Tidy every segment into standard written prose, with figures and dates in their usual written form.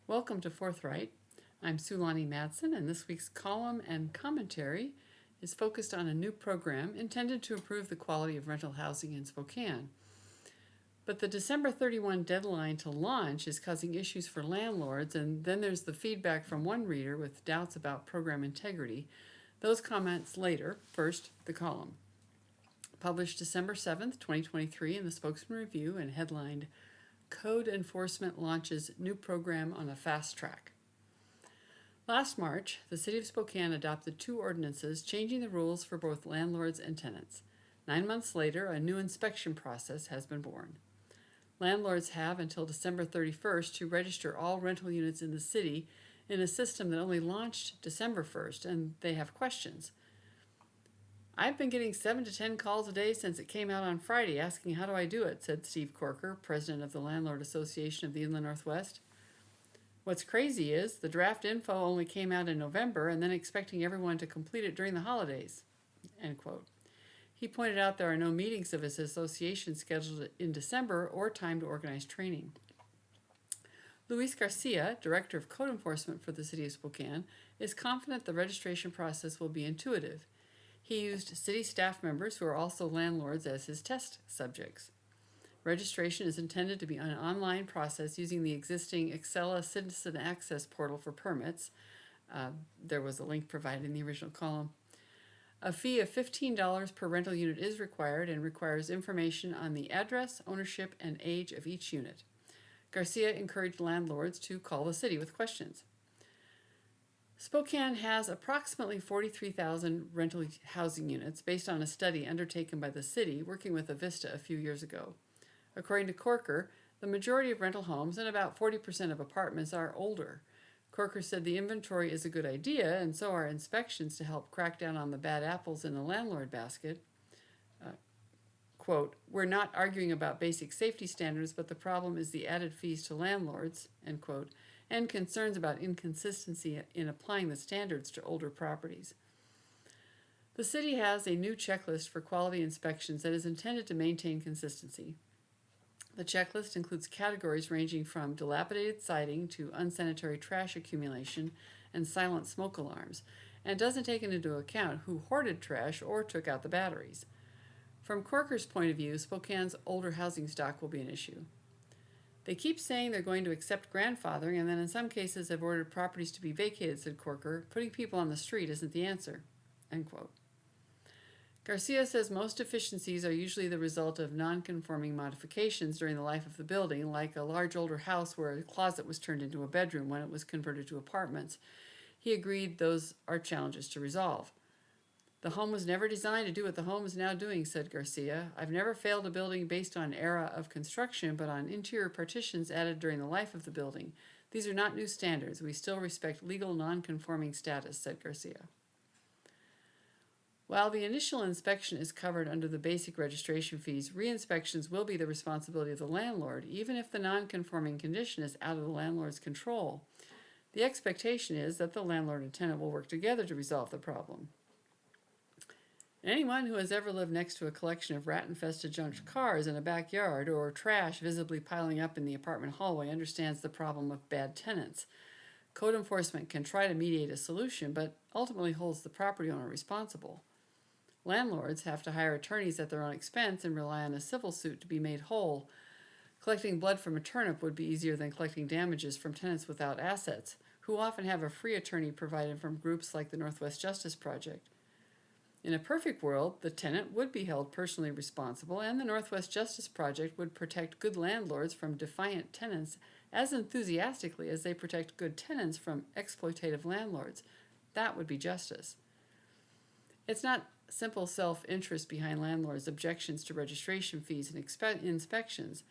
Welcome to Forthright. I'm Sulani Madsen, and this week's column and commentary is focused on a new program intended to improve the quality of rental housing in Spokane. But the December 31 deadline to launch is causing issues for landlords, and then there's the feedback from one reader with doubts about program integrity. Those comments later. First, the column. Published December 7th, 2023 in the Spokesman Review and headlined, Code Enforcement Launches New Program on a Fast Track. Last March, the City of Spokane adopted two ordinances changing the rules for both landlords and tenants. 9 months later, a new inspection process has been born. Landlords have until December 31st to register all rental units in the city in a system that only launched December 1st, and they have questions. I've been getting 7 to 10 calls a day since it came out on Friday asking how do I do it, said Steve Corker, president of the Landlord Association of the Inland Northwest. What's crazy is the draft info only came out in November and then expecting everyone to complete it during the holidays, end quote. He pointed out there are no meetings of his association scheduled in December or time to organize training. Luis Garcia, director of code enforcement for the City of Spokane, is confident the registration process will be intuitive. He used city staff members who are also landlords as his test subjects. Registration is intended to be an online process using the existing Excella Citizen Access portal for permits. There was a link provided in the original column. A fee of $15 per rental unit is required and requires information on the address, ownership, and age of each unit. Garcia encouraged landlords to call the city with questions. Spokane has approximately 43,000 rental housing units based on a study undertaken by the city working with Avista a few years ago. According to Corker, the majority of rental homes and about 40% of apartments are older. Corker said the inventory is a good idea, and so are inspections to help crack down on the bad apples in the landlord basket. Quote, we're not arguing about basic safety standards, but the problem is the added fees to landlords, end quote, and concerns about inconsistency in applying the standards to older properties. The city has a new checklist for quality inspections that is intended to maintain consistency. The checklist includes categories ranging from dilapidated siding to unsanitary trash accumulation and silent smoke alarms, and doesn't take into account who hoarded trash or took out the batteries. From Corker's point of view, Spokane's older housing stock will be an issue. They keep saying they're going to accept grandfathering and then in some cases have ordered properties to be vacated, said Corker. Putting people on the street isn't the answer, end quote. Garcia says most deficiencies are usually the result of non-conforming modifications during the life of the building, like a large older house where a closet was turned into a bedroom when it was converted to apartments. He agreed those are challenges to resolve. The home was never designed to do what the home is now doing, said Garcia. I've never failed a building based on era of construction, but on interior partitions added during the life of the building. These are not new standards. We still respect legal non-conforming status, said Garcia. While the initial inspection is covered under the basic registration fees, re-inspections will be the responsibility of the landlord, even if the non-conforming condition is out of the landlord's control. The expectation is that the landlord and tenant will work together to resolve the problem. Anyone who has ever lived next to a collection of rat-infested junk cars in a backyard or trash visibly piling up in the apartment hallway understands the problem of bad tenants. Code enforcement can try to mediate a solution, but ultimately holds the property owner responsible. Landlords have to hire attorneys at their own expense and rely on a civil suit to be made whole. Collecting blood from a turnip would be easier than collecting damages from tenants without assets, who often have a free attorney provided from groups like the Northwest Justice Project. In a perfect world, the tenant would be held personally responsible, and the Northwest Justice Project would protect good landlords from defiant tenants as enthusiastically as they protect good tenants from exploitative landlords. That would be justice. It's not simple self-interest behind landlords' objections to registration fees and inspections.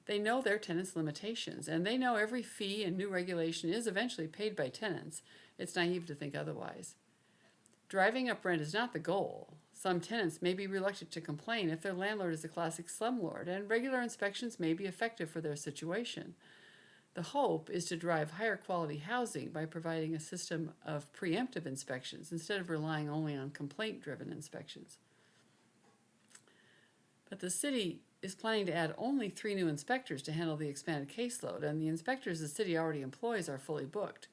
They know their tenants' limitations, and they know every fee and new regulation is eventually paid by tenants. It's naive to think otherwise. Driving up rent is not the goal. Some tenants may be reluctant to complain if their landlord is a classic slumlord, and regular inspections may be effective for their situation. The hope is to drive higher quality housing by providing a system of preemptive inspections instead of relying only on complaint-driven inspections. But the city is planning to add only 3 new inspectors to handle the expanded caseload, and the inspectors the city already employs are fully booked.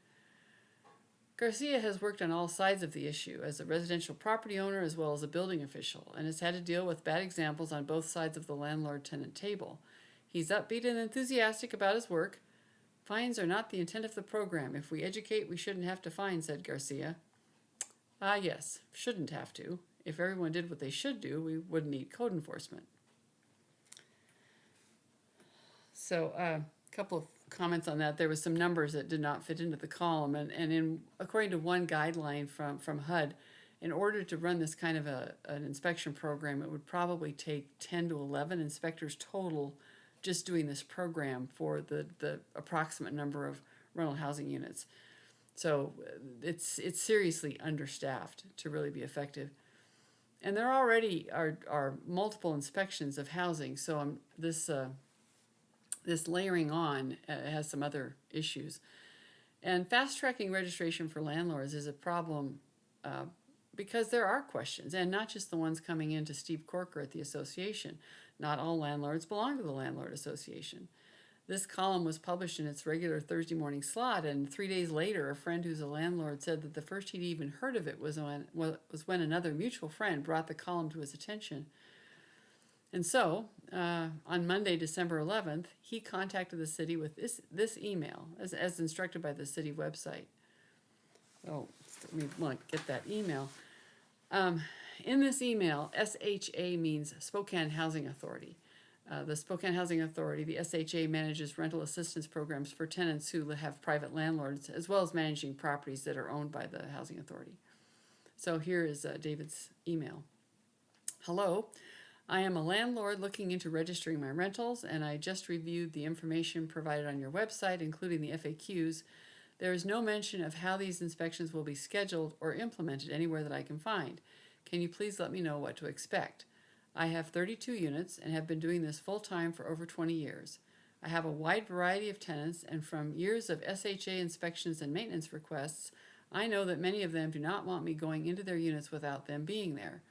Garcia has worked on all sides of the issue as a residential property owner as well as a building official, and has had to deal with bad examples on both sides of the landlord-tenant table. He's upbeat and enthusiastic about his work. Fines are not the intent of the program. If we educate, we shouldn't have to fine, said Garcia. Ah, yes, shouldn't have to. If everyone did what they should do, we wouldn't need code enforcement. So, a couple of comments on that. There was some numbers that did not fit into the column, and according to one guideline from HUD, in order to run this kind of an inspection program, it would probably take 10 to 11 inspectors total just doing this program for the approximate number of rental housing units. So it's seriously understaffed to really be effective. And there already are multiple inspections of housing, so this layering on has some other issues. And fast-tracking registration for landlords is a problem because there are questions, and not just the ones coming in to Steve Corker at the association. Not all landlords belong to the Landlord Association. This column was published in its regular Thursday morning slot, and 3 days later, a friend who's a landlord said that the first he'd even heard of it was when another mutual friend brought the column to his attention. And so, on Monday, December 11th, he contacted the city with this email, as instructed by the city website. Oh, we want to get that email. In this email, SHA means Spokane Housing Authority. The Spokane Housing Authority, the SHA, manages rental assistance programs for tenants who have private landlords, as well as managing properties that are owned by the Housing Authority. So here is David's email. Hello, I am a landlord looking into registering my rentals, and I just reviewed the information provided on your website, including the FAQs. There is no mention of how these inspections will be scheduled or implemented anywhere that I can find. Can you please let me know what to expect? I have 32 units and have been doing this full-time for over 20 years. I have a wide variety of tenants, and from years of SHA inspections and maintenance requests, I know that many of them do not want me going into their units without them being there.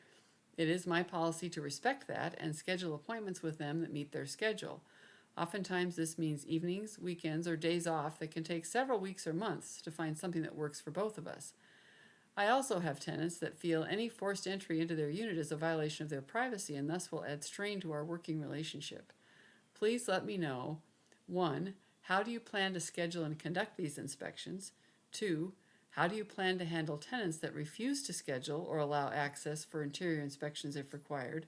It is my policy to respect that and schedule appointments with them that meet their schedule. Oftentimes this means evenings, weekends, or days off that can take several weeks or months to find something that works for both of us. I also have tenants that feel any forced entry into their unit is a violation of their privacy and thus will add strain to our working relationship. Please let me know, 1. How do you plan to schedule and conduct these inspections? 2. How do you plan to handle tenants that refuse to schedule or allow access for interior inspections if required?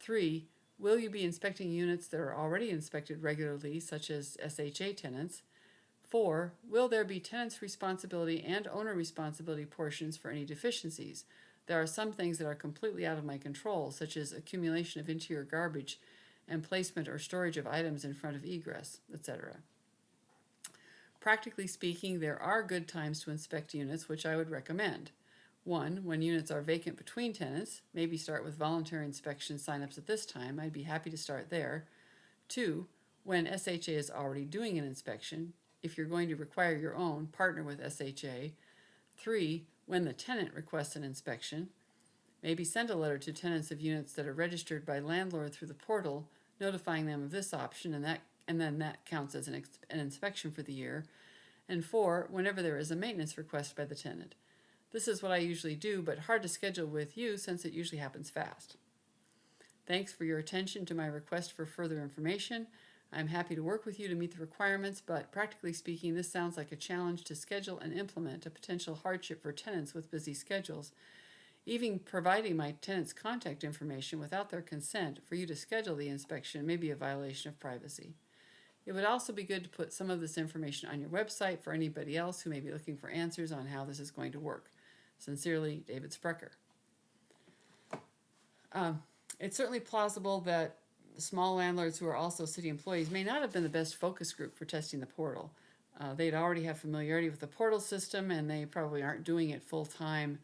3. Will you be inspecting units that are already inspected regularly, such as SHA tenants? 4. Will there be tenants' responsibility and owner responsibility portions for any deficiencies? There are some things that are completely out of my control, such as accumulation of interior garbage and placement or storage of items in front of egress, etc. Practically speaking, there are good times to inspect units, which I would recommend. 1. When units are vacant between tenants, maybe start with voluntary inspection signups at this time. I'd be happy to start there. 2. When SHA is already doing an inspection. If you're going to require your own, partner with SHA. 3. When the tenant requests an inspection. Maybe send a letter to tenants of units that are registered by landlord through the portal, notifying them of this option, and then that counts as an inspection for the year. And 4. Whenever there is a maintenance request by the tenant. This is what I usually do, but hard to schedule with you since it usually happens fast. Thanks for your attention to my request for further information. I'm happy to work with you to meet the requirements, but practically speaking, this sounds like a challenge to schedule and implement, a potential hardship for tenants with busy schedules. Even providing my tenants' contact information without their consent for you to schedule the inspection may be a violation of privacy. It would also be good to put some of this information on your website for anybody else who may be looking for answers on how this is going to work. Sincerely, David Sprecher. It's certainly plausible that small landlords who are also city employees may not have been the best focus group for testing the portal. They'd already have familiarity with the portal system, and they probably aren't doing it full time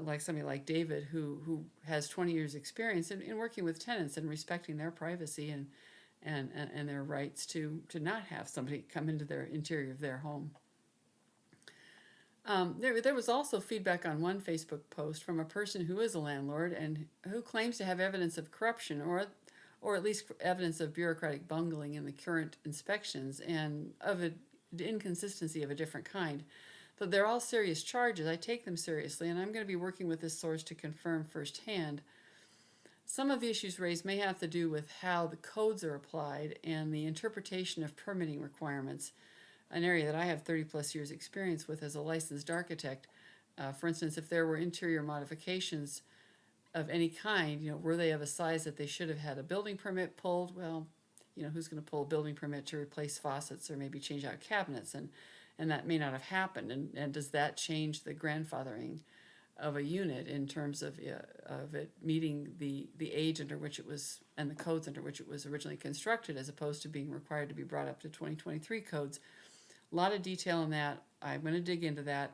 like somebody like David, who has 20 years experience in working with tenants and respecting their privacy and their rights to not have somebody come into their interior of their home. There was also feedback on one Facebook post from a person who is a landlord and who claims to have evidence of corruption or at least evidence of bureaucratic bungling in the current inspections and of an inconsistency of a different kind. Though they're all serious charges, I take them seriously, and I'm going to be working with this source to confirm firsthand. Some of the issues raised may have to do with how the codes are applied and the interpretation of permitting requirements, an area that I have 30 plus years experience with as a licensed architect. For instance, if there were interior modifications of any kind, were they of a size that they should have had a building permit pulled? Well, who's going to pull a building permit to replace faucets or maybe change out cabinets? And that may not have happened. And does that change the grandfathering of a unit in terms of it meeting the age under which it was and the codes under which it was originally constructed, as opposed to being required to be brought up to 2023 codes? A lot of detail in that. I'm going to dig into that.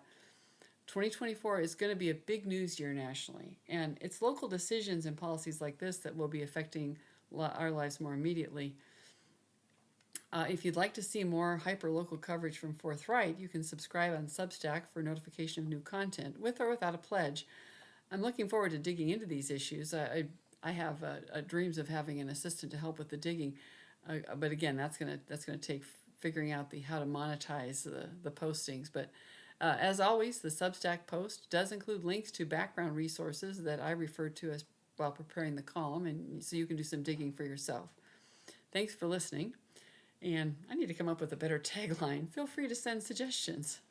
2024 is going to be a big news year nationally, and it's local decisions and policies like this that will be affecting our lives more immediately. If you'd like to see more hyper-local coverage from Forthright, you can subscribe on Substack for notification of new content, with or without a pledge. I'm looking forward to digging into these issues. I have dreams of having an assistant to help with the digging, but again, that's gonna take figuring out how to monetize the postings. But as always, the Substack post does include links to background resources that I referred to as while preparing the column, and so you can do some digging for yourself. Thanks for listening. And I need to come up with a better tagline. Feel free to send suggestions.